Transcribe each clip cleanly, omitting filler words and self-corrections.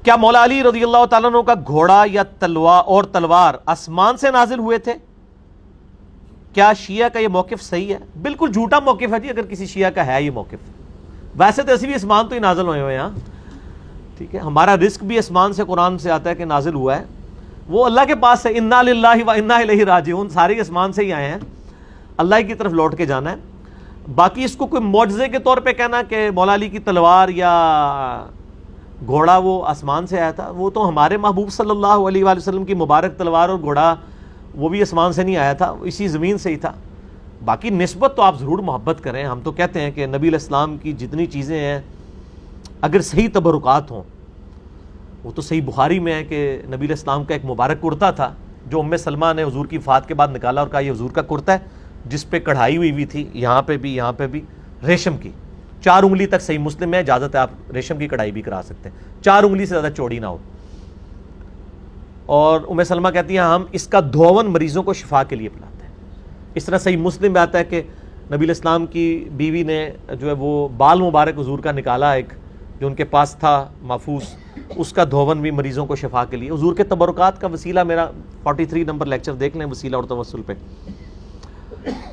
کیا مولا علی رضی اللہ تعالیٰ عنہ کا گھوڑا یا تلوار آسمان سے نازل ہوئے تھے؟ کیا شیعہ کا یہ موقف صحیح ہے؟ بالکل جھوٹا موقف ہے جی، اگر کسی شیعہ کا ہے یہ موقف۔ ویسے تو ایسی بھی اسمان تو ہی نازل ہوئے ہیں، ٹھیک ہے، ہمارا رزق بھی اسمان سے قرآن سے آتا ہے کہ نازل ہوا ہے، وہ اللہ کے پاس ہے، انا للہ و انا الیہ راجعون، سارے اسمان سے ہی آئے ہیں، اللہ کی طرف لوٹ کے جانا ہے۔ باقی اس کو کوئی معجزے کے طور پہ کہنا کہ مولا علی کی تلوار یا گھوڑا وہ آسمان سے آیا تھا، وہ تو ہمارے محبوب صلی اللہ علیہ وآلہ وسلم کی مبارک تلوار اور گھوڑا وہ بھی آسمان سے نہیں آیا تھا، اسی زمین سے ہی تھا۔ باقی نسبت تو آپ ضرور محبت کریں، ہم تو کہتے ہیں کہ نبی علیہ السلام کی جتنی چیزیں ہیں اگر صحیح تبرکات ہوں، وہ تو صحیح بخاری میں ہے کہ نبی علیہ السلام کا ایک مبارک کرتا تھا جو ام سلمہ نے حضور کی وفات کے بعد نکالا اور کہا یہ حضور کا کرتا ہے، جس پہ کڑھائی ہوئی تھی، یہاں پہ بھی ریشم کی، 4 انگلی تک، صحیح مسلم میں اجازت ہے، آپ ریشم کی کڑھائی بھی کرا سکتے ہیں، 4 انگلی سے زیادہ چوڑی نہ ہو۔ اور ام سلمہ کہتی ہیں ہم اس کا دھون مریضوں کو شفا کے لیے پلاتے ہیں۔ اس طرح صحیح مسلم میں آتا ہے کہ نبی علیہ السلام کی بیوی نے جو ہے وہ بال مبارک حضور کا نکالا، ایک جو ان کے پاس تھا محفوظ، اس کا دھون بھی مریضوں کو شفا کے لیے۔ حضور کے تبرکات کا وسیلہ میرا 43 نمبر لیکچر دیکھ لیں، وسیلہ اور توسل پہ۔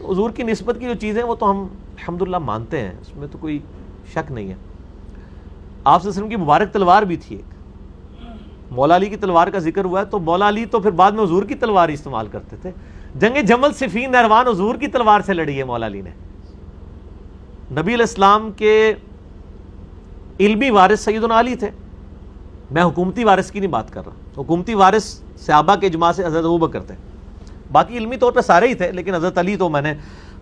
حضور کی نسبت کی جو چیزیں وہ تو ہم الحمدللہ مانتے ہیں، اس میں تو کوئی شک نہیں ہے۔ آپ صلی اللہ علیہ وسلم کی مبارک تلوار بھی تھی ایک، مولا علی کی تلوار کا ذکر ہوا ہے تو مولا علی تو پھر بعد میں حضور کی تلوار استعمال کرتے تھے۔ جنگ جمل صفین نہروان حضور کی تلوار سے لڑی ہے مولا علی نے۔ نبی علیہ السلام کے علمی وارث سیدنا علی تھے، میں حکومتی وارث کی نہیں بات کر رہا، حکومتی وارث صحابہ کے اجماع سے حضرت ابوبکر تھے، باقی علمی طور پہ سارے ہی تھے، لیکن حضرت علی تو میں نے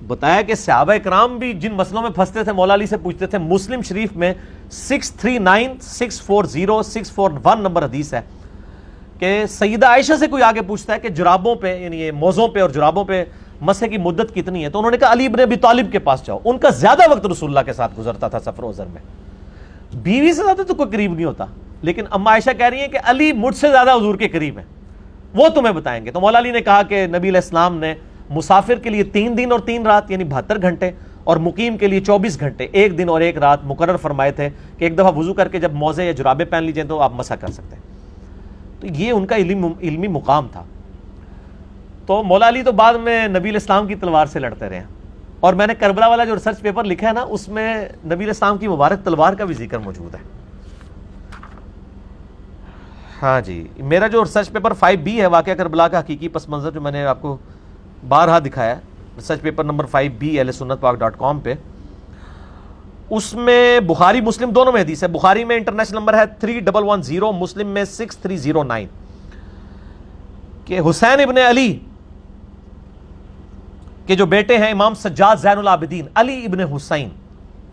بتایا کہ صحابہ اکرام بھی جن مسئلوں میں پھنستے تھے مولا علی سے پوچھتے تھے۔ مسلم شریف میں 639640 نمبر حدیث ہے کہ سیدہ عائشہ سے کوئی آگے پوچھتا ہے کہ جرابوں پہ، یعنی یہ موزوں پہ اور جرابوں پہ مسح کی مدت کتنی ہے، تو انہوں نے کہا علی ابن ابی طالب کے پاس جاؤ، ان کا زیادہ وقت رسول اللہ کے ساتھ گزرتا تھا سفر و حضر میں، بیوی سے زیادہ تو کوئی قریب نہیں ہوتا، لیکن اما عائشہ کہہ رہی ہیں کہ علی مجھ سے زیادہ حضور کے قریب ہیں، وہ تمہیں بتائیں گے۔ تو مولا علی نے کہا کہ نبی علیہ السلام نے مسافر کے لیے 3 دن اور 3 رات یعنی 72 گھنٹے اور مقیم کے لیے 24 گھنٹے، 1 دن اور 1 رات مقرر فرمائے تھے کہ ایک دفعہ وضو کر کے جب موزے یا جرابے پہن لیجئے تو آپ مسح کر سکتے ہیں۔ تو یہ ان کا علمی مقام تھا۔ تو مولا علی تو بعد میں نبی علیہ السلام کی تلوار سے لڑتے رہے ہیں، اور میں نے کربلا والا جو ریسرچ پیپر لکھا ہے نا، اس میں نبی علیہ السلام کی مبارک تلوار کا بھی ذکر موجود ہے۔ ہاں جی، میرا جو ریسرچ پیپر 5B ہے، واقعہ کربلا کا حقیقی پس منظر، جو میں نے آپ کو بارہا دکھایا ہے، research paper number 5B ahlsunnatpak.com پہ، اس میں بخاری مسلم دونوں میں حدیث ہے۔ بخاری میں انٹرنیشنل نمبر ہے 3110، مسلم میں 6309، کہ حسین ابن علی کے جو بیٹے ہیں امام سجاد زین العابدین علی ابن حسین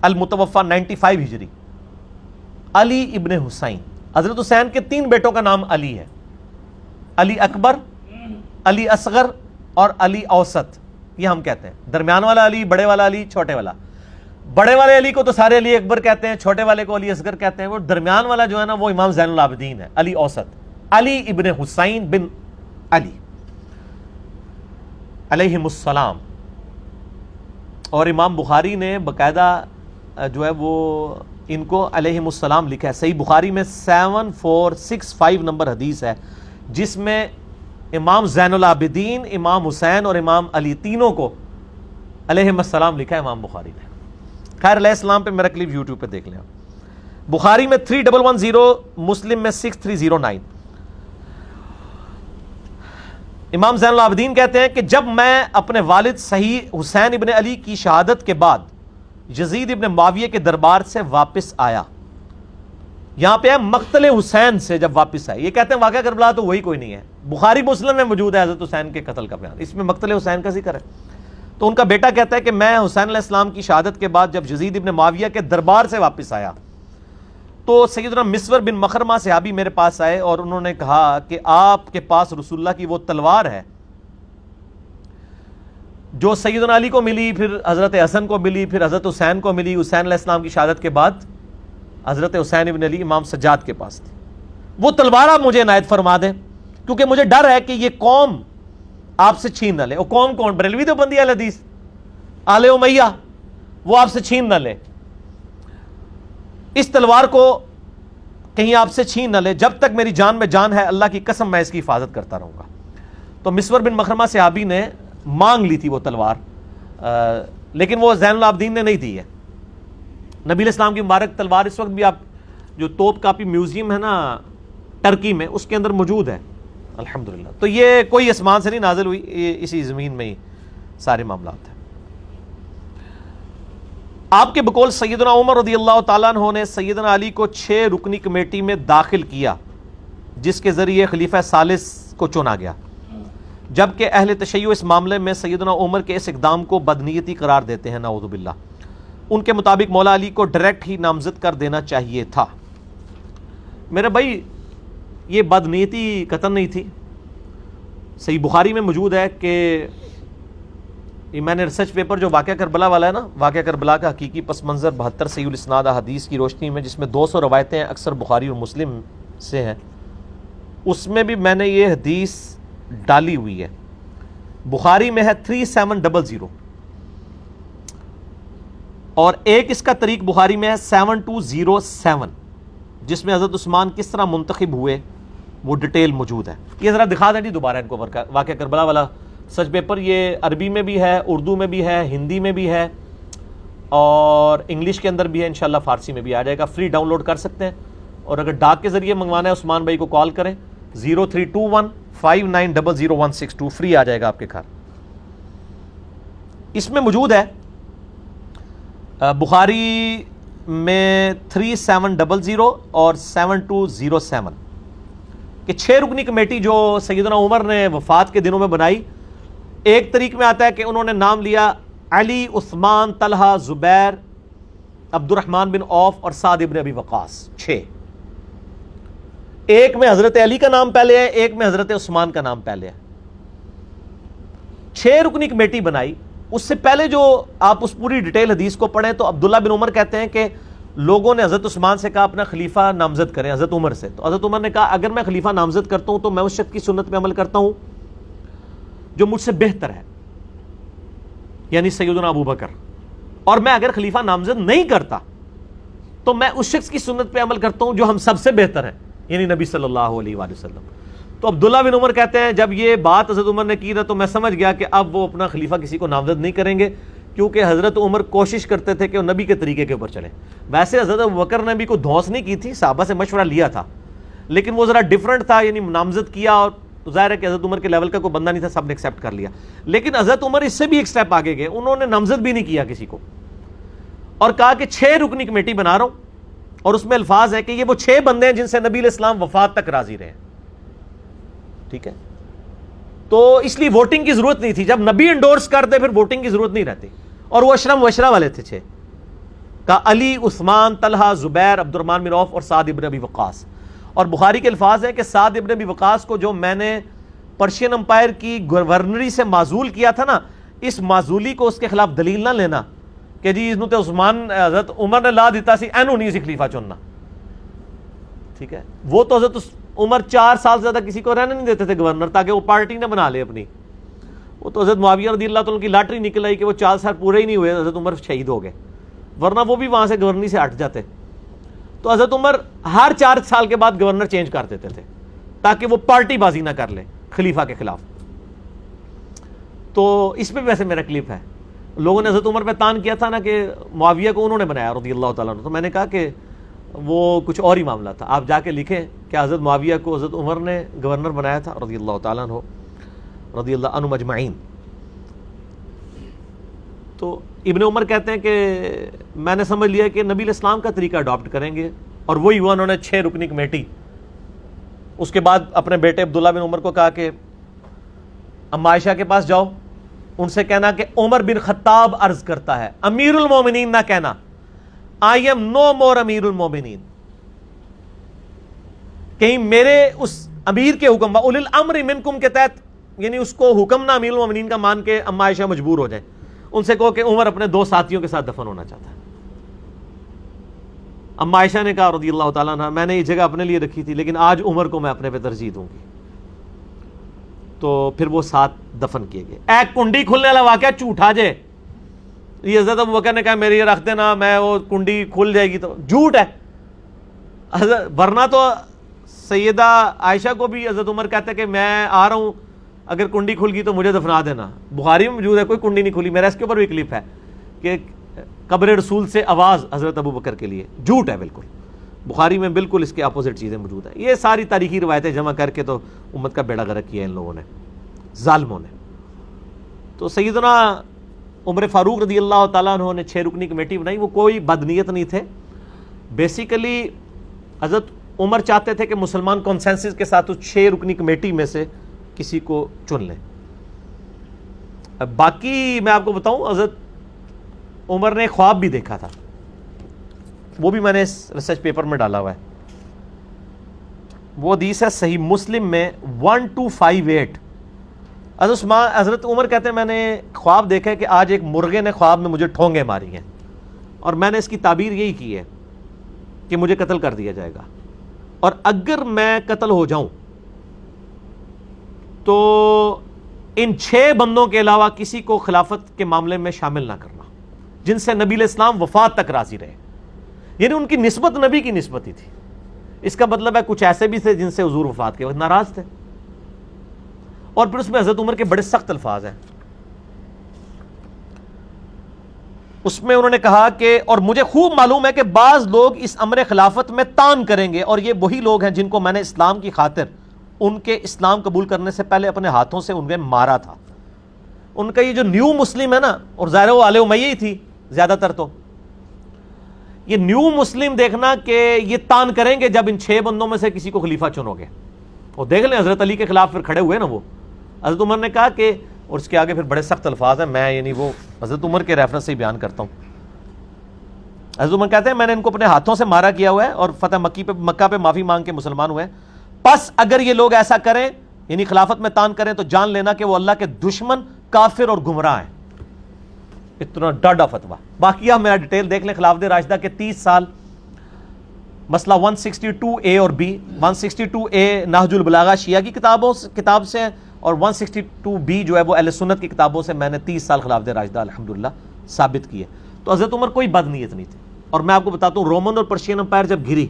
المتوفى 95 ہجری، علی ابن حسین، حضرت حسین کے 3 بیٹوں کا نام علی ہے، علی اکبر، علی اصغر اور علی اوسط، یہ ہم کہتے ہیں، درمیان والا علی، بڑے والا علی، چھوٹے والا۔ بڑے والے علی کو تو سارے علی اکبر کہتے ہیں، چھوٹے والے کو علی اصغر کہتے ہیں، وہ درمیان والا جو ہے نا وہ امام زین العابدین ہے، علی اوسط، علی ابن حسین بن علی علیہم السلام۔ اور امام بخاری نے باقاعدہ جو ہے وہ ان کو علیہم السلام لکھا ہے، صحیح بخاری میں 7465 نمبر حدیث ہے، جس میں امام زین العابدین، امام حسین اور امام علی تینوں کو علیہم السلام لکھا ہے امام بخاری نے۔ خیر علیہ السلام پہ میرا کلپ یوٹیوب پہ دیکھ لیں۔ بخاری میں 3110، مسلم میں 6309۔ امام زین العابدین کہتے ہیں کہ جب میں اپنے والد صحیح حسین ابن علی کی شہادت کے بعد یزید ابن معاویہ کے دربار سے واپس آیا، یہاں پہ ہے مقتل حسین سے جب واپس آئے، یہ کہتے ہیں واقعہ کربلا تو وہی کوئی نہیں ہے، بخاری مسلم میں موجود ہے حضرت حسین کے قتل کا بیان، اس میں مقتل حسین کا ذکر ہے۔ تو ان کا بیٹا کہتا ہے کہ میں حسین علیہ السلام کی شہادت کے بعد جب یزید ابن معاویہ کے دربار سے واپس آیا تو سیدنا مسور بن مخرمہ صحابی میرے پاس آئے اور انہوں نے کہا کہ آپ کے پاس رسول اللہ کی وہ تلوار ہے جو سیدنا علی کو ملی، پھر حضرت حسن کو ملی، پھر حضرت حسین کو ملی، حسین علیہ السلام کی شہادت کے بعد حضرت حسین ابن علی امام سجاد کے پاس تھی، وہ تلوار آپ مجھے عنایت فرما دیں، کیونکہ مجھے ڈر ہے کہ یہ قوم آپ سے چھین نہ لے۔ وہ قوم کون؟ بریلوی دیوبندی اہل حدیث، آل امیہ، وہ آپ سے چھین نہ لے۔ اس تلوار کو کہیں آپ سے چھین نہ لے، جب تک میری جان میں جان ہے اللہ کی قسم میں اس کی حفاظت کرتا رہوں گا۔ تو مسور بن مخرمہ صحابی نے مانگ لی تھی وہ تلوار، لیکن وہ زین العابدین نے نہیں دی ہے۔ نبی علیہ السلام کی مبارک تلوار اس وقت بھی آپ جو توپ کاپی میوزیم ہے نا ٹرکی میں، اس کے اندر موجود ہے الحمدللہ۔ تو یہ کوئی آسمان سے نہیں نازل ہوئی، یہ اسی زمین میں ہی سارے معاملات ہیں۔ آپ کے بقول سیدنا عمر رضی اللہ تعالیٰ عنہ نے سیدنا علی کو 6 رکنی کمیٹی میں داخل کیا، جس کے ذریعے خلیفہ ثالث کو چنا گیا، جبکہ اہل تشیع اس معاملے میں سیدنا عمر کے اس اقدام کو بدنیتی قرار دیتے ہیں، نعوذ باللہ۔ ان کے مطابق مولا علی کو ڈائریکٹ ہی نامزد کر دینا چاہیے تھا۔ میرے بھائی یہ بدنیتی قطعاً نہیں تھی، صحیح بخاری میں موجود ہے کہ یہ میں نے ریسرچ پیپر جو واقعہ کربلا والا ہے نا، واقعہ کربلا کا حقیقی پس منظر 72 صحیح الاسناد حدیث کی روشنی میں، جس میں 200 روایتیں ہیں، اکثر بخاری اور مسلم سے ہیں، اس میں بھی میں نے یہ حدیث ڈالی ہوئی ہے۔ بخاری میں ہے 3700 اور ایک اس کا طریق بخاری میں ہے 7207، جس میں حضرت عثمان کس طرح منتخب ہوئے وہ ڈیٹیل موجود ہے۔ یہ ذرا دکھا دیں جی دوبارہ ان کو واقعہ کربلا والا سچ پیپر، یہ عربی میں بھی ہے، اردو میں بھی ہے، ہندی میں بھی ہے اور انگلش کے اندر بھی ہے، انشاءاللہ فارسی میں بھی آ جائے گا، فری ڈاؤن لوڈ کر سکتے ہیں۔ اور اگر ڈاک کے ذریعے منگوانا ہے عثمان بھائی کو کال کریں 032159000162، فری آ جائے گا آپ کے گھر۔ اس میں موجود ہے بخاری میں 3700 اور 7207 کہ 6 رکنی کمیٹی جو سیدنا عمر نے وفات کے دنوں میں بنائی۔ ایک طریق میں آتا ہے کہ انہوں نے نام لیا علی، عثمان، طلحہ، زبیر، عبد الرحمن بن عوف اور سعد ابن ابی وقاص، 6۔ ایک میں حضرت علی کا نام پہلے ہے، ایک میں حضرت عثمان کا نام پہلے ہے۔ 6 رکنی کمیٹی بنائی۔ اس سے پہلے جو آپ اس پوری ڈیٹیل حدیث کو پڑھیں تو عبداللہ بن عمر کہتے ہیں کہ لوگوں نے حضرت عثمان سے کہا اپنا خلیفہ نامزد کریں، حضرت عمر سے، تو حضرت عمر نے کہا اگر میں خلیفہ نامزد کرتا ہوں تو میں اس شخص کی سنت پہ عمل کرتا ہوں جو مجھ سے بہتر ہے، یعنی سیدنا ابو بکر، اور میں اگر خلیفہ نامزد نہیں کرتا تو میں اس شخص کی سنت پہ عمل کرتا ہوں جو ہم سب سے بہتر ہے، یعنی نبی صلی اللہ علیہ وآلہ وسلم۔ تو عبداللہ بن عمر کہتے ہیں جب یہ بات حضرت عمر نے کی نا تو میں سمجھ گیا کہ اب وہ اپنا خلیفہ کسی کو نامزد نہیں کریں گے، کیونکہ حضرت عمر کوشش کرتے تھے کہ وہ نبی کے طریقے کے اوپر چلیں۔ ویسے حضرت ابوبکر نے بھی کوئی دھونس نہیں کی تھی، صحابہ سے مشورہ لیا تھا، لیکن وہ ذرا ڈیفرنٹ تھا، یعنی نامزد کیا اور ظاہر ہے کہ حضرت عمر کے لیول کا کوئی بندہ نہیں تھا، سب نے ایکسیپٹ کر لیا۔ لیکن حضرت عمر اس سے بھی ایک سٹیپ آگے گئے، انہوں نے نامزد بھی نہیں کیا کسی کو، اور کہا کہ 6 رکنی کمیٹی بنا رہا ہوں، اور اس میں الفاظ ہے کہ یہ وہ 6 بندے ہیں جن سے نبی علیہ السلام وفات تک راضی رہے۔ ٹھیک ہے، تو اس لیے ووٹنگ کی ضرورت نہیں تھی، جب نبی انڈورس کر دے پھر ووٹنگ کی ضرورت نہیں رہتی۔ اور وہ اشرم وشرا والے تھے 6 کا، علی، عثمان، طلحہ، زبیر، عبد الرحمن بن عوف اور سعد ابن ابی وقاص۔ اور بخاری کے الفاظ ہیں کہ سعد ابن ابی وقاص کو جو میں نے پرشین امپائر کی گورنری سے معزول کیا تھا نا، اس معزولی کو اس کے خلاف دلیل نہ لینا کہ جی اس تے عثمان حضرت عمر نے لا دیتا سی، اینو نہیں سی خلیفہ چننا۔ ٹھیک ہے، وہ تو حضرت عمر 4 سال سے زیادہ کسی کو رہنے نہیں دیتے تھے گورنر، تاکہ وہ پارٹی نہ بنا لے اپنی۔ وہ تو حضرت معاویہ رضی اللہ تعالیٰ کی لاٹری نکل آئی کہ وہ 4 سال پورے ہی نہیں ہوئے، حضرت عمر شہید ہو گئے، ورنہ وہ بھی وہاں سے گورنری سے ہٹ جاتے۔ تو حضرت عمر ہر 4 سال کے بعد گورنر چینج کر دیتے تھے تاکہ وہ پارٹی بازی نہ کر لے خلیفہ کے خلاف۔ تو اس میں ویسے میرا کلپ ہے، لوگوں نے حضرت عمر پہ تان کیا تھا نا کہ معاویہ کو انہوں نے بنایا رضی اللہ تعالیٰ عنہ، تو میں نے کہا کہ وہ کچھ اور ہی معاملہ تھا، آپ جا کے لکھیں کہ حضرت معاویہ کو حضرت عمر نے گورنر بنایا تھا رضی اللہ تعالیٰ عنہ، رضی اللہ عنہ مجمعین۔ تو ابن عمر کہتے ہیں کہ میں نے سمجھ لیا کہ نبی علیہ السلام کا طریقہ اڈاپٹ کریں گے، اور وہی ہوا، انہوں نے 6 رکنی کمیٹی۔ اس کے بعد اپنے بیٹے عبداللہ بن عمر کو کہا کہ اما عائشہ کے پاس جاؤ، ان سے کہنا کہ عمر بن خطاب عرض کرتا ہے، امیر المومنین نہ کہنا، آئی ایم نو مور امیر المومنین، کہیں میرے اس امیر کے حکم اولي الامر منکم کے تحت، یعنی اس کو حکم نہ امیر المومنین کا مان کے اما عائشہ مجبور ہو جائیں۔ ان سے کہو کہ عمر اپنے 2 ساتھیوں کے ساتھ دفن ہونا چاہتا ہے۔ اما عائشہ نے کہا رضی اللہ تعالیٰ عنہ، میں نے یہ جگہ اپنے لیے رکھی تھی لیکن آج عمر کو میں اپنے پہ ترجیح دوں گی۔ تو پھر وہ 7 دفن کیے گئے۔ اے کنڈی کھلنے والا واقعہ جھوٹا جے، یہ حضرت ابوبکر نے کہا میری یہ رکھ دینا، میں وہ کنڈی کھل جائے گی، تو جھوٹ ہے۔ ورنہ تو سیدہ عائشہ کو بھی حضرت عمر کہتے کہ میں آ رہا ہوں، اگر کنڈی کھل گئی تو مجھے دفنا دینا. بخاری میں موجود ہے، کوئی کنڈی نہیں کھلی. میرا اس کے اوپر بھی کلپ ہے کہ قبر رسول سے آواز حضرت ابو بکر کے لیے. جھوٹ ہے بالکل. بخاری میں بالکل اس کے اپوزٹ چیزیں موجود ہیں. یہ ساری تاریخی روایتیں جمع کر کے تو امت کا بیڑا غرق کیا ان لوگوں نے، ظالموں نے. تو سیدنا عمر فاروق رضی اللہ تعالیٰ عنہ نے 6 رکنی کمیٹی بنائی. وہ کوئی بدنیت نہیں تھے. بیسیکلی حضرت عمر چاہتے تھے کہ مسلمان کنسنسس کے ساتھ اس 6 رکنی کمیٹی میں سے کسی کو چن لیں. باقی میں آپ کو بتاؤں، حضرت عمر نے خواب بھی دیکھا تھا، وہ بھی میں نے اس ریسرچ پیپر میں ڈالا ہوا ہے. وہ حدیث ہے صحیح مسلم میں 1258. حضرت عمر کہتے ہیں میں نے خواب دیکھا ہے کہ آج ایک مرغے نے خواب میں مجھے ٹھونگے ماری ہیں، اور میں نے اس کی تعبیر یہی کی ہے کہ مجھے قتل کر دیا جائے گا، اور اگر میں قتل ہو جاؤں تو ان 6 بندوں کے علاوہ کسی کو خلافت کے معاملے میں شامل نہ کرنا جن سے نبی علیہ السلام وفات تک راضی رہے. یعنی ان کی نسبت نبی کی نسبت ہی تھی. اس کا مطلب ہے کچھ ایسے بھی تھے جن سے حضور وفات کے وقت ناراض تھے. اور پھر اس میں حضرت عمر کے بڑے سخت الفاظ ہیں. اس میں انہوں نے کہا کہ اور مجھے خوب معلوم ہے کہ بعض لوگ اس امر خلافت میں تان کریں گے، اور یہ وہی لوگ ہیں جن کو میں نے اسلام کی خاطر ان کے اسلام قبول کرنے سے پہلے اپنے ہاتھوں سے انہیں مارا تھا. ان کا یہ جو نیو مسلم ہے نا، اور ظاہر وہ آل امیہ ہی تھی زیادہ تر، تو یہ نیو مسلم دیکھنا کہ یہ تان کریں گے جب ان 6 بندوں میں سے کسی کو خلیفہ چنو گے. اور دیکھ لیں حضرت علی کے خلاف پھر کھڑے ہوئے نا وہ. حضرت عمر نے کہا کہ، اور اس کے آگے پھر بڑے سخت الفاظ ہیں، میں یعنی وہ حضرت عمر کے ریفرنس سے ہی بیان کرتا ہوں. حضرت عمر کہتے ہیں میں نے ان کو اپنے ہاتھوں سے مارا کیا ہوا ہے اور فتح مکہ پہ معافی مانگ کے مسلمان ہوئے ہیں. پس اگر یہ لوگ ایسا کریں یعنی خلافت میں تان کریں تو جان لینا کہ وہ اللہ کے دشمن، کافر اور گمراہ ہیں. اتنا ڈاڈا فتویٰ. باقی آپ میرا ڈیٹیل دیکھ لیں. خلافت راشدہ کے 30 سال، مسئلہ 162A اور B. 162A نہج البلاغہ شیعہ کی کتاب سے، اور 162B جو ہے وہ اہل سنت کی کتابوں سے میں نے 30 سال خلافت راشدہ الحمدللہ ثابت کی ہے. تو حضرت عمر کوئی بد نیت نہیں تھی. اور میں آپ کو بتاتا ہوں، رومن اور پرشین امپائر جب گری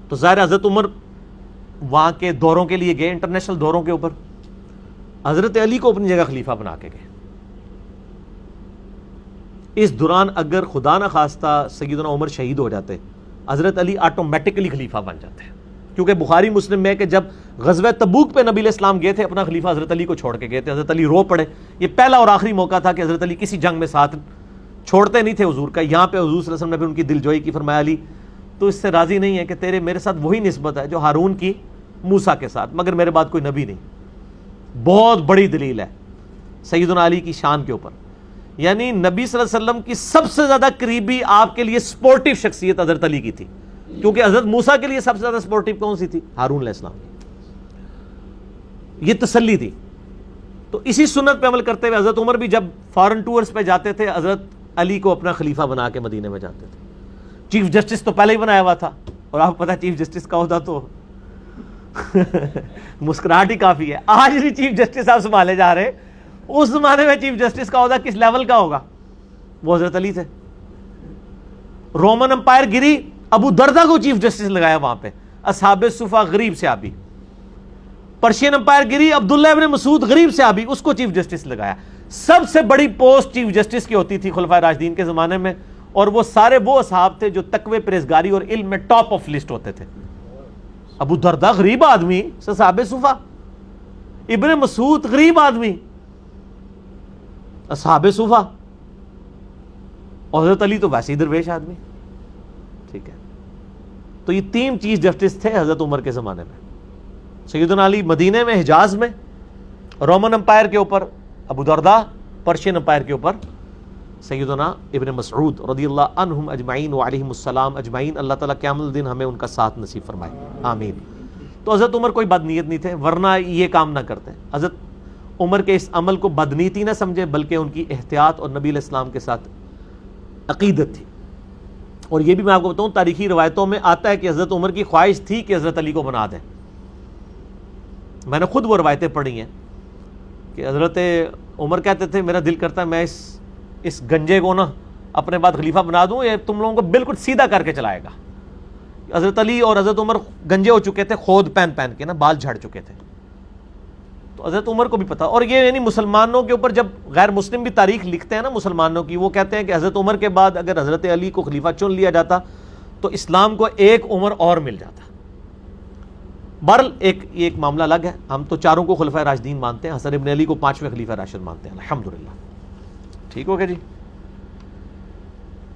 تو ظاہر حضرت عمر وہاں کے دوروں کے لیے گئے، انٹرنیشنل دوروں کے اوپر. حضرت علی کو اپنی جگہ خلیفہ بنا کے گئے. اس دوران اگر خدا نہ خواستہ سیدنا عمر شہید ہو جاتے، حضرت علی آٹومیٹکلی خلیفہ بن جاتے ہیں. کیونکہ بخاری مسلم میں ہے کہ جب غزوہ تبوک پہ نبی علیہ السلام گئے تھے، اپنا خلیفہ حضرت علی کو چھوڑ کے گئے تھے. حضرت علی رو پڑے. یہ پہلا اور آخری موقع تھا کہ حضرت علی کسی جنگ میں ساتھ چھوڑتے نہیں تھے حضور کا. یہاں پہ حضور صلی اللہ علیہ وسلم نے پھر ان کی دلجوئی کی. فرمایا علی تو اس سے راضی نہیں ہے کہ تیرے میرے ساتھ وہی نسبت ہے جو ہارون کی موسیٰ کے ساتھ، مگر میرے بعد کوئی نبی نہیں. بہت بڑی دلیل ہے سیدنا علی کی شان کے اوپر. یعنی نبی صلی اللہ علیہ وسلم کی سب سے زیادہ قریبی آپ کے لیے سپورٹیو شخصیت حضرت علی کی تھی، کیونکہ حضرت موسیٰ کے لیے سب سے زیادہ سپورٹیو کون سی تھی؟ ہارون علیہ السلام. یہ تسلی تھی. تو اسی سنت پہ عمل کرتے ہوئے حضرت عمر بھی جب فارن ٹورز پہ جاتے تھے، حضرت علی کو اپنا خلیفہ بنا کے مدینے میں جاتے تھے. چیف جسٹس تو پہلے ہی بنایا ہوا تھا، اور آپ کو پتا چیف جسٹس کا عہدہ تو مسکراہٹ ہی کافی ہے. آج بھی چیف جسٹس آپ سنبھالے جا رہے، اس زمانے میں چیف جسٹس کا عہدہ کس لیول کا ہوگا؟ وہ حضرت علی تھے. رومن امپائر گری، ابو دردہ کو چیف جسٹس لگایا وہاں پہ، اصحاب صفا غریب صحابی. پرشین امپائر گری، عبداللہ ابن مسعود غریب صحابی، اس کو چیف جسٹس لگایا. سب سے بڑی پوسٹ چیف جسٹس کی ہوتی تھی خلفائے راشدین کے زمانے میں، اور وہ سارے وہ اصحاب تھے جو تقوی، پرہیزگاری اور علم میں ٹاپ آف لسٹ ہوتے تھے. ابو دردہ غریب آدمی، اصحاب صفا. ابن مسعود غریب آدمی، اصحاب صفا. اور حضرت علی تو ویسے ہی درویش آدمی. ٹھیک ہے. تو یہ 3 چیف جسٹس تھے حضرت عمر کے زمانے میں. سیدنا علی مدینے میں، حجاز میں، رومن امپائر کے اوپر ابو دردہ، پرشین امپائر کے اوپر سیدنا ابن مسعود رضی اللہ عنہم اجمعین وعلیہم السلام اجمعین. اللہ تعالیٰ قیامت الدین ہمیں ان کا ساتھ نصیب فرمائے، آمین. تو حضرت عمر کوئی بد نیت نہیں تھے، ورنہ یہ کام نہ کرتے. حضرت عمر کے اس عمل کو بدنیتی نہ سمجھے، بلکہ ان کی احتیاط اور نبی علیہ السلام کے ساتھ عقیدت تھی. اور یہ بھی میں آپ کو بتاؤں، تاریخی روایتوں میں آتا ہے کہ حضرت عمر کی خواہش تھی کہ حضرت علی کو بنا دیں. میں نے خود وہ روایتیں پڑھی ہیں کہ حضرت عمر کہتے تھے میرا دل کرتا ہے میں اس گنجے کو نا اپنے بعد خلیفہ بنا دوں، یہ تم لوگوں کو بالکل سیدھا کر کے چلائے گا. حضرت علی اور حضرت عمر گنجے ہو چکے تھے خود پہن پہن کے نا، بال جھڑ چکے تھے. تو حضرت عمر کو بھی پتا. اور یہ یعنی مسلمانوں کے اوپر جب غیر مسلم بھی تاریخ لکھتے ہیں نا مسلمانوں کی، وہ کہتے ہیں کہ حضرت عمر کے بعد اگر حضرت علی کو خلیفہ چن لیا جاتا تو اسلام کو ایک عمر اور مل جاتا. بہرحال ایک معاملہ الگ ہے. ہم تو چاروں کو خلفائے راشدین مانتے ہیں، حسن ابن علی کو 5ویں خلیفہ راشد مانتے ہیں الحمدللہ. ٹھیک ہو گیا جی.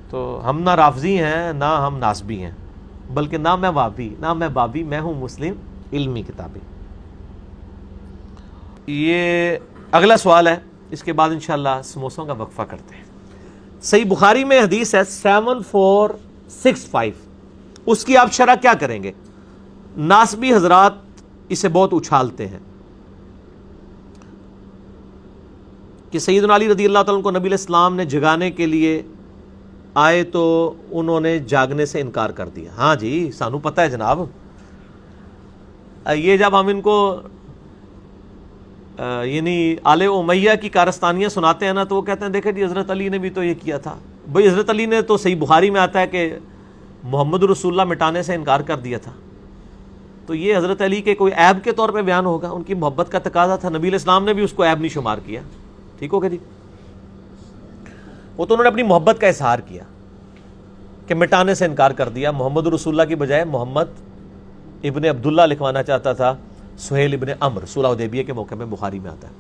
تو ہم نہ رافضی ہیں نہ ہم ناسبی ہیں، بلکہ نہ میں وابی نہ میں بابی، میں ہوں مسلم علمی کتابی. یہ اگلا سوال ہے، اس کے بعد انشاءاللہ سموسوں کا وقفہ کرتے ہیں. صحیح بخاری میں حدیث ہے 7465، اس کی آپ شرح کیا کریں گے؟ ناسبی حضرات اسے بہت اچھالتے ہیں کہ سیدنا علی رضی اللہ تعالیٰ کو نبی علیہ السلام نے جگانے کے لیے آئے تو انہوں نے جاگنے سے انکار کر دیا. ہاں جی سانو پتہ ہے جناب. یہ جب ہم ان کو یعنی آل امیہ کی کارستانیاں سناتے ہیں نا تو وہ کہتے ہیں دیکھیں جی حضرت علی نے بھی تو یہ کیا تھا. بھئی حضرت علی نے تو صحیح بخاری میں آتا ہے کہ محمد رسول اللہ مٹانے سے انکار کر دیا تھا. تو یہ حضرت علی کے کوئی عیب کے طور پہ بیان ہوگا؟ ان کی محبت کا تقاضا تھا. نبی علیہ السلام نے بھی اس کو عیب نہیں شمار کیا. ٹھیک ہو گیا جی. وہ تو انہوں نے اپنی محبت کا اظہار کیا کہ مٹانے سے انکار کر دیا. محمد رسول اللہ کی بجائے محمد ابن عبداللہ لکھوانا چاہتا تھا، سہیل ابن عمر، صلح حدیبیہ کے موقع میں بخاری میں آتا ہے.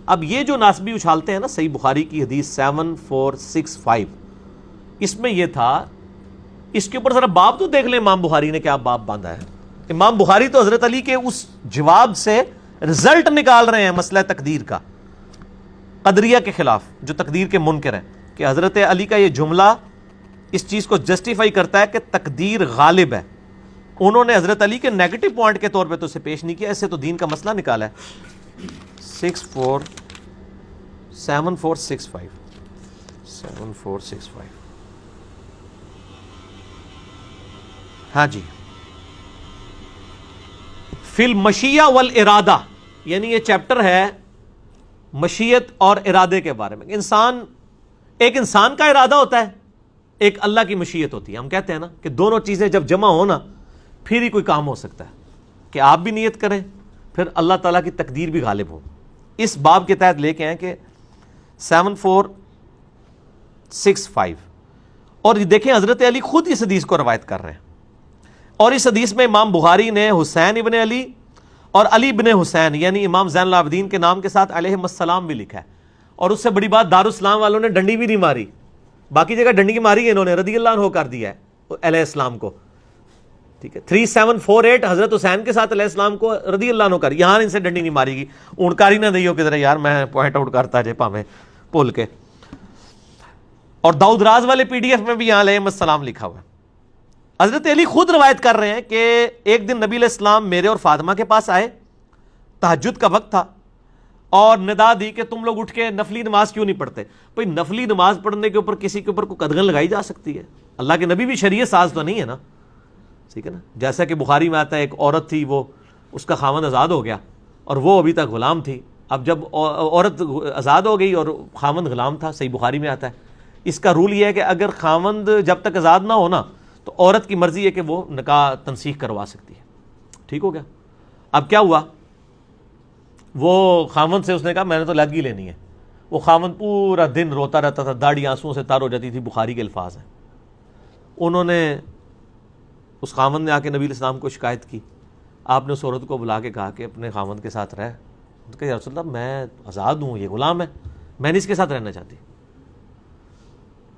اب یہ جو ناسبی اچھالتے ہیں نا صحیح بخاری کی حدیث 7465، اس میں یہ تھا، اس کے اوپر ذرا باب تو دیکھ لیں امام بخاری نے کیا باب باندھا ہے. امام بخاری تو حضرت علی کے اس جواب سے رزلٹ نکال رہے ہیں مسئلہ تقدیر کا، قدریہ کے خلاف جو تقدیر کے منکر ہیں، کہ حضرت علی کا یہ جملہ اس چیز کو جسٹیفائی کرتا ہے کہ تقدیر غالب ہے. انہوں نے حضرت علی کے نیگیٹو پوائنٹ کے طور پہ تو اسے پیش نہیں کیا، ایسے تو دین کا مسئلہ نکالا ہے. 7465 ہاں جی. فی المشیہ والارادہ، یعنی یہ چیپٹر ہے مشیت اور ارادے کے بارے میں. ایک انسان کا ارادہ ہوتا ہے، ایک اللہ کی مشیت ہوتی ہے. ہم کہتے ہیں نا کہ دونوں چیزیں جب جمع ہو نا پھر ہی کوئی کام ہو سکتا ہے، کہ آپ بھی نیت کریں پھر اللہ تعالیٰ کی تقدیر بھی غالب ہو. اس باب کے تحت لے کے ہیں کہ 7465. اور یہ دیکھیں حضرت علی خود اس حدیث کو روایت کر رہے ہیں، اور اس حدیث میں امام بخاری نے حسین ابن علی اور علی ابن حسین یعنی امام زین العابدین کے نام کے ساتھ علیہم السلام بھی لکھا ہے. اور اس سے بڑی بات دارالاسلام والوں نے ڈنڈی بھی نہیں ماری، باقی جگہ ڈنڈی کی ماری ہے، انہوں نے رضی اللہ عنہ کر دیا ہے علیہ السلام کو. ٹھیک ہے 3748 حضرت حسین کے ساتھ علیہ السلام کو رضی اللہ عنہ کر، یہاں ان سے ڈنڈی نہیں ماری گی. اونکاری نہ دئیو کدھر یار، میں پوائنٹ آؤٹ کرتا جے پاویں بھول کے. اور داؤد راز والے PDF میں بھی یہاں علیہم السلام لکھا ہوا ہے. حضرت علی خود روایت کر رہے ہیں کہ ایک دن نبی علیہ السلام میرے اور فاطمہ کے پاس آئے، تہجد کا وقت تھا، اور ندا دی کہ تم لوگ اٹھ کے نفلی نماز کیوں نہیں پڑھتے. بھئی نفلی نماز پڑھنے کے اوپر کسی کے اوپر کوئی قدغن لگائی جا سکتی ہے؟ اللہ کے نبی بھی شریعت ساز تو نہیں ہے نا. ٹھیک ہے نا. جیسا کہ بخاری میں آتا ہے ایک عورت تھی، وہ اس کا خاوند آزاد ہو گیا اور وہ ابھی تک غلام تھی. اب جب عورت آزاد ہو گئی اور خاوند غلام تھا، صحیح بخاری میں آتا ہے، اس کا رول یہ ہے کہ اگر خاوند جب تک آزاد نہ ہو نا تو عورت کی مرضی ہے کہ وہ نکاح تنسیخ کروا سکتی ہے. ٹھیک ہو گیا. اب کیا ہوا، وہ خاوند سے اس نے کہا میں نے تو لہدگی لینی ہے. وہ خاوند پورا دن روتا رہتا تھا، داڑھی آنسوؤں سے تار ہو جاتی تھی. بخاری کے الفاظ ہیں. انہوں نے اس خاوند نے آ کے نبی علیہ السلام کو شکایت کی. آپ نے اس عورت کو بلا کے کہا کہ اپنے خاوند کے ساتھ رہ. کہ یا رسول اللہ میں آزاد ہوں، یہ غلام ہے، میں نہیں اس کے ساتھ رہنا چاہتی.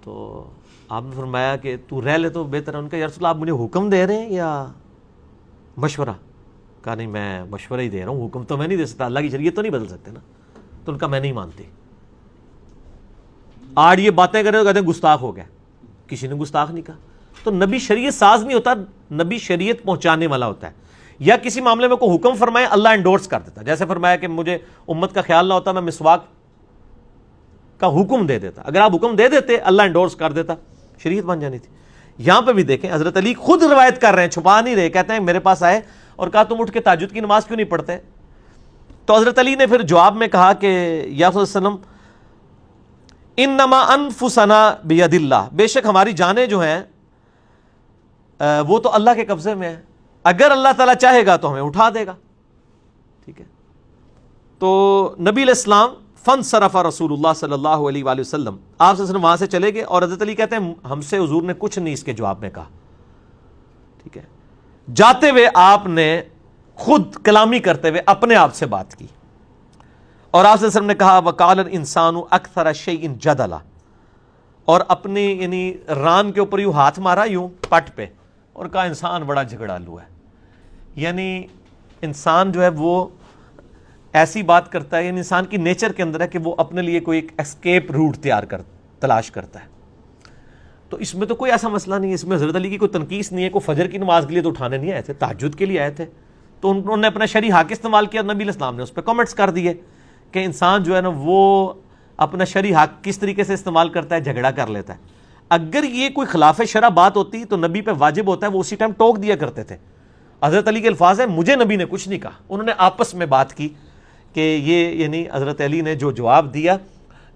تو آپ نے فرمایا کہ تو رہ لے تو بہتر ہے. ان کا یا رسول اللہ آپ مجھے حکم دے رہے ہیں یا مشورہ؟ کہا نہیں میں مشورہ ہی دے رہا ہوں، حکم تو میں نہیں دے سکتا، اللہ کی شریعت تو نہیں بدل سکتے نا. تو ان کا میں نہیں مانتی. آج یہ باتیں کرے تو کہتے ہیں گستاخ ہو گیا. کسی نے گستاخ نہیں کہا. تو نبی شریعت ساز نہیں ہوتا، نبی شریعت پہنچانے والا ہوتا ہے. یا کسی معاملے میں کوئی حکم فرمائے اللہ انڈورس کر دیتا. جیسے فرمایا کہ مجھے امت کا خیال نہ ہوتا میں مسواک کا حکم دے دیتا. اگر آپ حکم دے دیتے اللہ انڈورس کر دیتا، شریعت بن جانی تھی. یہاں پہ بھی دیکھیں حضرت علی خود روایت کر رہے ہیں، چھپا نہیں رہے. کہتے ہیں میرے پاس آئے اور کہا تم اٹھ کے تہجد کی نماز کیوں نہیں پڑھتے؟ تو حضرت علی نے پھر جواب میں کہا کہ یا رسول اللہ وسلم انما انفسنا بید اللہ، بے شک ہماری جانیں جو ہیں وہ تو اللہ کے قبضے میں ہے، اگر اللہ تعالیٰ چاہے گا تو ہمیں اٹھا دے گا. ٹھیک ہے. تو نبی علیہ السلام فانصرف رسول اللہ صلی اللہ علیہ وآلہ وسلم، آپ صلی اللہ علیہ وسلم وہاں سے چلے گئے، اور حضرت علی کہتے ہیں ہم سے حضور نے کچھ نہیں اس کے جواب میں کہا. ٹھیک ہے. جاتے ہوئے آپ نے خود کلامی کرتے ہوئے اپنے آپ سے بات کی، اور آپ صلی اللہ علیہ وسلم نے کہا وقال الانسان اکثر شیء جدلا، اور اپنی یعنی ران کے اوپر یوں ہاتھ مارا یوں پٹ پہ اور کہا انسان بڑا جھگڑالو ہے. یعنی انسان جو ہے وہ ایسی بات کرتا ہے، یعنی انسان کی نیچر کے اندر ہے کہ وہ اپنے لیے کوئی ایک اسکیپ روٹ تلاش کرتا ہے. تو اس میں تو کوئی ایسا مسئلہ نہیں ہے، اس میں حضرت علی کی کوئی تنقیص نہیں ہے. کوئی فجر کی نماز کے لیے تو اٹھانے نہیں آئے تھے، تہجد کے لیے آئے تھے. تو انہوں نے اپنا شرعی حق استعمال کیا، نبی علیہ السلام نے اس پہ کمنٹس کر دیے کہ انسان جو ہے نا وہ اپنا شرعی حق کس طریقے سے استعمال کرتا ہے، جھگڑا کر لیتا ہے. اگر یہ کوئی خلاف شرع بات ہوتی تو نبی پہ واجب ہوتا ہے وہ اسی ٹائم ٹوک دیا کرتے تھے. حضرت علی کے الفاظ ہیں مجھے نبی نے کچھ نہیں کہا. انہوں نے آپس میں بات کی کہ یہ یعنی حضرت علی نے جو جواب دیا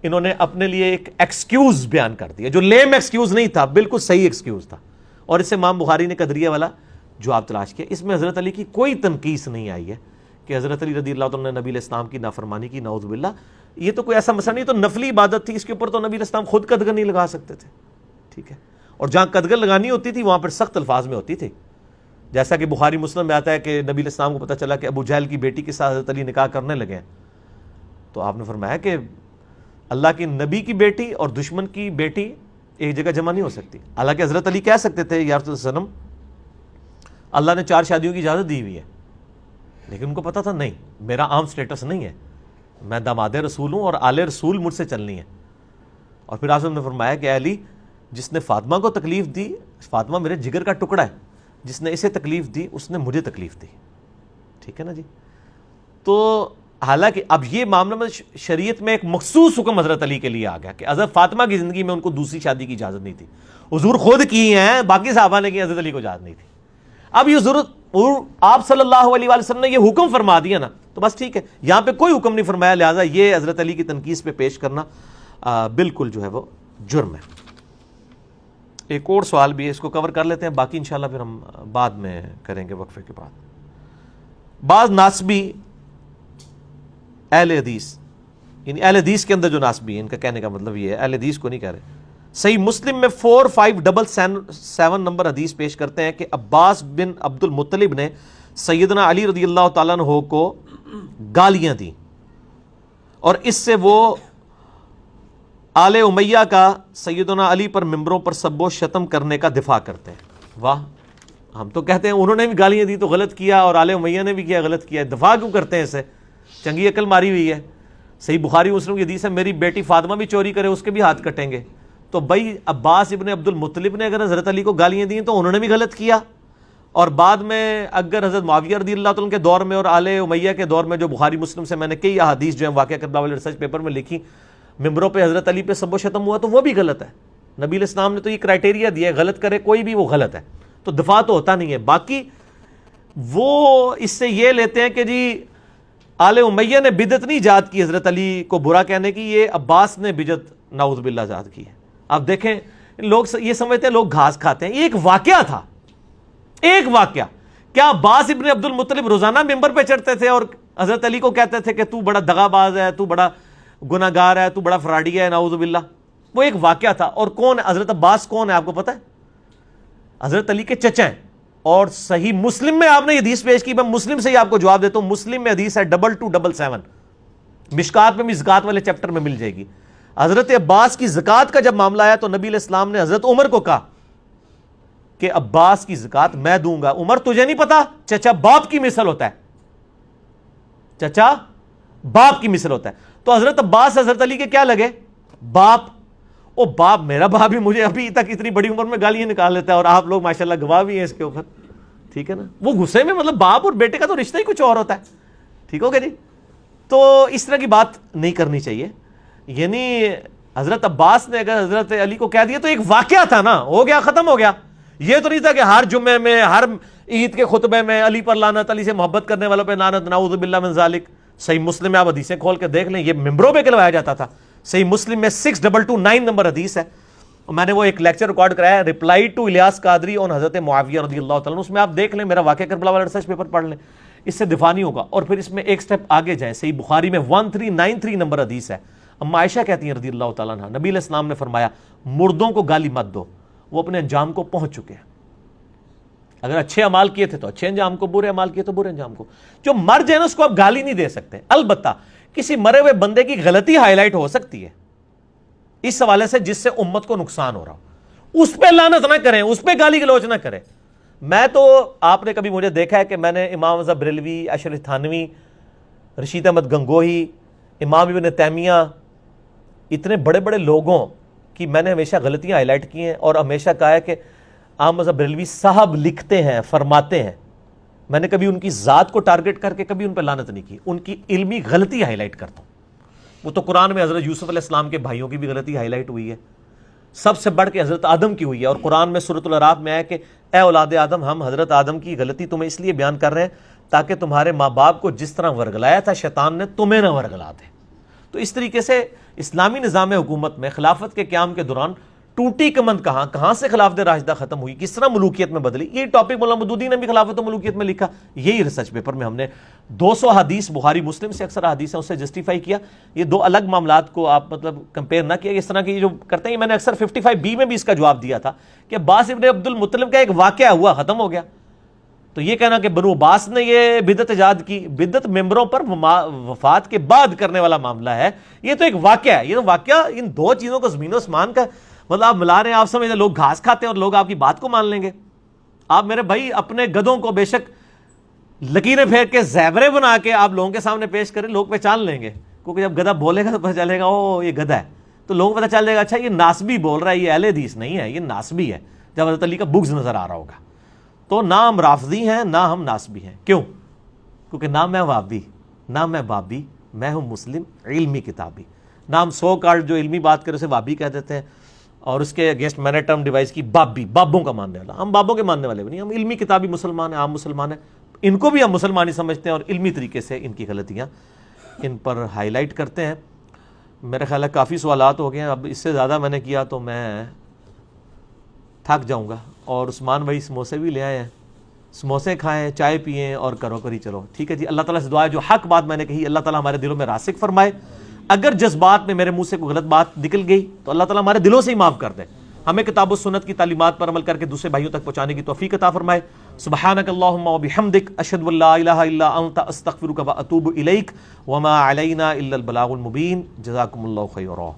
انہوں نے اپنے لیے ایک ایکسکیوز بیان کر دیا، جو لیم ایکسکیوز نہیں تھا، بالکل صحیح ایکسکیوز تھا. اور اس سے امام بخاری نے قدریہ والا جواب تلاش کیا. اس میں حضرت علی کی کوئی تنقیص نہیں آئی ہے کہ حضرت علی رضی اللہ عنہ نے نبی علیہ السلام کی نافرمانی کی، نعوذ باللہ. یہ تو کوئی ایسا مسئلہ نہیں، تو نفلی عبادت تھی، اس کے اوپر تو نبی علیہ السلام خود قدغن نہیں لگا سکتے تھے. ٹھیک ہے. اور جہاں قدغن لگانی ہوتی تھی وہاں پر سخت الفاظ میں ہوتی تھی، جیسا کہ بخاری مسلم میں آتا ہے کہ نبی علیہ السلام کو پتہ چلا کہ ابو جہل کی بیٹی کے ساتھ حضرت علی نکاح کرنے لگے ہیں. تو آپ نے فرمایا کہ اللہ کے نبی کی بیٹی اور دشمن کی بیٹی ایک جگہ جمع نہیں ہو سکتی. حالانکہ حضرت علی کہہ سکتے تھے یا رسول اللہ صلی اللہ علیہ وسلم اللہ نے 4 شادیوں کی اجازت دی ہوئی ہے، لیکن ان کو پتا تھا نہیں میرا عام سٹیٹس نہیں ہے، میں داماد رسول ہوں اور آل رسول مجھ سے چلنی ہے. اور پھر آپ نے فرمایا کہ اے علی جس نے فاطمہ کو تکلیف دی، فاطمہ میرے جگر کا ٹکڑا ہے، جس نے اسے تکلیف دی اس نے مجھے تکلیف دی. ٹھیک ہے نا جی. تو حالانکہ اب یہ معاملہ میں شریعت میں ایک مخصوص حکم حضرت علی کے لیے آ گیا کہ حضرت فاطمہ کی زندگی میں ان کو دوسری شادی کی اجازت نہیں تھی. حضور خود کی ہیں، باقی صحابہ نے کی، حضرت علی کو اجازت نہیں تھی. اب یہ ضرورت آپ صلی اللہ علیہ وآلہ وسلم نے یہ حکم فرما دیا نا تو بس ٹھیک ہے، یہاں پہ کوئی حکم نہیں فرمایا، لہٰذا یہ حضرت علی کی تنقیص پہ پیش کرنا بالکل جو ہے وہ جرم ہے. ایک اور سوال بھی ہے، اس کو کور کر لیتے ہیں، باقی انشاءاللہ پھر ہم بعد میں کریں گے وقفے کے بعد. بعض ناسبی اہل حدیث، یعنی اہل حدیث کے اندر جو ناسبی ہیں، ان کا کہنے کا مطلب یہ ہے، اہل حدیث کو نہیں کہہ رہے. صحیح مسلم میں 4577 نمبر حدیث پیش کرتے ہیں کہ عباس بن عبد المطلب نے سیدنا علی رضی اللہ تعالیٰ عنہ کو گالیاں دیں، اور اس سے وہ آل امیہ کا سیدنا علی پر ممبروں پر سب و شتم کرنے کا دفاع کرتے ہیں. واہ، ہم تو کہتے ہیں انہوں نے بھی گالیاں دی تو غلط کیا، اور آل امیہ نے بھی کیا غلط کیا، دفاع کیوں کرتے ہیں؟ اسے چنگی عقل ماری ہوئی ہے. صحیح بخاری مسلم کی حدیث ہے میری بیٹی فاطمہ بھی چوری کرے اس کے بھی ہاتھ کٹیں گے. تو بھائی عباس ابن عبد المطلب نے اگر حضرت علی کو گالیاں دیں تو انہوں نے بھی غلط کیا، اور بعد میں اگر حضرت معاویہ رضی اللہ تعالیٰ کے دور میں اور آل امیہ کے دور میں جو بخاری مسلم سے میں نے کئی احادیث جو ہیں واقعہ کربلا والے ریسرچ پیپر میں لکھی، ممبروں پہ حضرت علی پہ سب و شتم ہوا تو وہ بھی غلط ہے. نبی علیہ السلام نے تو یہ کرائٹیریا دیا ہے، غلط کرے کوئی بھی وہ غلط ہے، تو دفاع تو ہوتا نہیں ہے. باقی وہ اس سے یہ لیتے ہیں کہ جی آل امیہ نے بدعت نہیں ایجاد کی حضرت علی کو برا کہنے کی، یہ عباس نے بدعت نعوذ باللہ ایجاد کی ہے. اب دیکھیں لوگ یہ سمجھتے ہیں لوگ گھاس کھاتے ہیں، یہ ایک واقعہ تھا، ایک واقعہ. کیا عباس ابن عبد المطلب روزانہ ممبر پہ چڑھتے تھے اور حضرت علی کو کہتے تھے کہ تو بڑا دغا باز ہے، تو بڑا گناہ گار ہے، تو بڑا فراڈی ہے، نعوذ باللہ؟ وہ ایک واقعہ تھا. اور کون ہے حضرت عباس؟ کون ہے آپ کو پتہ ہے؟ حضرت علی کے چچا ہیں. اور صحیح مسلم میں آپ نے یہ حدیث پیش کی، میں مسلم سے ہی آپ کو جواب دیتا ہوں. مسلم میں حدیث ہے 2277، مشکات میں بھی زکات والے چیپٹر میں مل جائے گی. حضرت عباس کی زکات کا جب معاملہ آیا تو نبی علیہ السلام نے حضرت عمر کو کہا کہ عباس کی زکات میں دوں گا. عمر تجھے نہیں پتا چچا باپ کی مثل ہوتا ہے، چچا باپ کی مثل ہوتا ہے. تو حضرت عباس حضرت علی کے کیا لگے؟ باپ. او باپ، میرا باپ بھی مجھے ابھی تک اتنی بڑی عمر میں گالیاں نکال لیتا ہے، اور آپ لوگ ماشاءاللہ گواہ بھی ہیں اس کے اوپر. ٹھیک ہے نا. وہ غصے میں مطلب باپ اور بیٹے کا تو رشتہ ہی کچھ اور ہوتا ہے. ٹھیک ہو گیا جی. تو اس طرح کی بات نہیں کرنی چاہیے. یعنی حضرت عباس نے اگر حضرت علی کو کہہ دیا تو ایک واقعہ تھا نا، ہو گیا، ختم ہو گیا. یہ تو نہیں تھا کہ ہر جمعے میں ہر عید کے خطبے میں علی پر لعنت، علی سے محبت کرنے والوں پہ لعنت، نعوذ باللہ من ذالک. صحیح مسلم میں آپ حدیثیں کھول کے دیکھ لیں، یہ ممبروں پہ کہلوایا جاتا تھا. صحیح مسلم میں 6229 نمبر حدیث ہے میں نے وہ ایک لیکچر ریکارڈ کرایا رپلائی ٹو الیاس قادری آن حضرت معاویہ رضی اللہ تعالیٰ عنہ، اس میں آپ دیکھ لیں، میرا واقعہ کربلا والا ریسرچ پیپر پڑھ لیں، اس سے دفاع نہیں ہوگا۔ اور پھر اس میں ایک سٹیپ آگے جائیں، صحیح بخاری میں 1393 نمبر حدیث ہے، اما عائشہ کہتی ہیں رضی اللہ تعالیٰ عنہ، نبی علیہ السلام نے فرمایا مردوں کو گالی مت دو، وہ اپنے انجام کو پہنچ چکے ہیں، اگر اچھے اعمال کیے تھے تو اچھے انجام کو، برے اعمال کیے تو برے انجام کو۔ جو مر جائے نا اس کو آپ گالی نہیں دے سکتے، البتہ کسی مرے ہوئے بندے کی غلطی ہائی لائٹ ہو سکتی ہے اس حوالے سے جس سے امت کو نقصان ہو رہا ہو، اس پہ لعنت نہ کریں، اس پہ گالی گلوچ نہ کریں۔ میں تو آپ نے کبھی مجھے دیکھا ہے کہ میں نے امام رضا بریلوی، اشرف تھانوی، رشید احمد گنگوہی، امام ابن تیمیہ، اتنے بڑے بڑے لوگوں کی میں نے ہمیشہ غلطیاں ہائی لائٹ کی ہیں اور ہمیشہ کہا ہے کہ امام رضا بریلوی صاحب لکھتے ہیں، فرماتے ہیں، میں نے کبھی ان کی ذات کو ٹارگٹ کر کے کبھی ان پہ لعنت نہیں کی، ان کی علمی غلطی ہائی لائٹ کرتا ہوں۔ وہ تو قرآن میں حضرت یوسف علیہ السلام کے بھائیوں کی بھی غلطی ہائی لائٹ ہوئی ہے، سب سے بڑھ کے حضرت آدم کی ہوئی ہے، اور قرآن میں سورۃ الاعراف میں آیا کہ اے اولاد آدم، ہم حضرت آدم کی غلطی تمہیں اس لیے بیان کر رہے ہیں تاکہ تمہارے ماں باپ کو جس طرح ورگلایا تھا شیطان نے، تمہیں نہ ورگلا دے۔ تو اس طریقے سے اسلامی نظام حکومت میں خلافت کے قیام کے دوران ٹوٹی کمند کہاں سے خلافت راشدہ ختم ہوئی، کس طرح ملوکیت میں بدلی، یہ ٹاپک مولانا مودودی نے بھی خلافت و ملوکیت میں لکھا، یہی ریسرچ پیپر میں ہم نے 200 حدیث بخاری مسلم سے اکثر حدیث ہیں اسے جسٹیفائی کیا۔ یہ دو الگ معاملات کو آپ مطلب کمپیئر نہ کیا، اس طرح کی جو کرتے ہیں، میں نے اکثر 55B میں بھی اس کا جواب دیا تھا کہ عباس ابن عبد المطلب کا ایک واقعہ ہوا، ختم ہو گیا، تو یہ کہنا کہ بنو عباس نے یہ بدعت ایجاد کی، بدعت ممبروں پر وفات کے بعد کرنے والا معاملہ ہے، یہ تو ایک واقعہ ہے، یہ تو واقعہ ان دو چیزوں کو زمین و آسمان کا مطلب آپ ملا رہے ہیں، آپ سمجھیں لوگ گھاس کھاتے ہیں اور لوگ آپ کی بات کو مان لیں گے۔ آپ میرے بھائی اپنے گدھوں کو بے شک لکیریں پھینک کے زیوریں بنا کے آپ لوگوں کے سامنے پیش کریں، لوگ پہچان لیں گے، کیونکہ جب گدھا بولے گا تو پتہ چلے گا او یہ گدھا ہے، تو لوگوں کو پتہ چل جائے گا اچھا یہ ناسبی بول رہا ہے، یہ اہل حدیث نہیں ہے، یہ ناسبی ہے، جب حضرت علی کا بغض نظر آ رہا ہوگا۔ تو نہ ہم رافضی ہیں نہ ہم ناسبی ہیں، کیوں؟ کیونکہ نہ میں وابی نہ میں بابی، میں ہوں مسلم علمی کتابی۔ نہ ہم سو کارڈ جو علمی بات کرے اسے وابی کہہ دیتے ہیں، اور اس کے اگینسٹ میں نے ٹرم ڈیوائز کی بابی، بابوں کا ماننے والا۔ ہم بابوں کے ماننے والے بھی نہیں، ہم علمی کتابی مسلمان ہیں، عام مسلمان ہیں، ان کو بھی ہم مسلمان ہی سمجھتے ہیں اور علمی طریقے سے ان کی غلطیاں ان پر ہائی لائٹ کرتے ہیں۔ میرے خیال ہے کافی سوالات ہو گئے ہیں، اب اس سے زیادہ میں نے کیا تو میں تھک جاؤں گا، اور عثمان بھائی سموسے بھی لے آئے ہیں، سموسے کھائیں، چائے پئیں اور کرو کری چلو، ٹھیک ہے جی۔ اللہ تعالیٰ سے دعا ہے جو حق بات میں نے کہی اللہ تعالیٰ ہمارے دلوں میں راسخ فرمائے، اگر جذبات میں میرے منہ سے کوئی غلط بات نکل گئی تو اللہ تعالیٰ ہمارے دلوں سے ہی معاف کر دے، ہمیں کتاب و سنت کی تعلیمات پر عمل کر کے دوسرے بھائیوں تک پہنچانے کی توفیق عطا فرمائے۔ سبحانک اللہم و بحمدک، اشہد ان لا الہ الا انت، استغفرک و اتوب الیک، وما علینا الا البلاغ المبین۔ جزاکم اللہ خیرا۔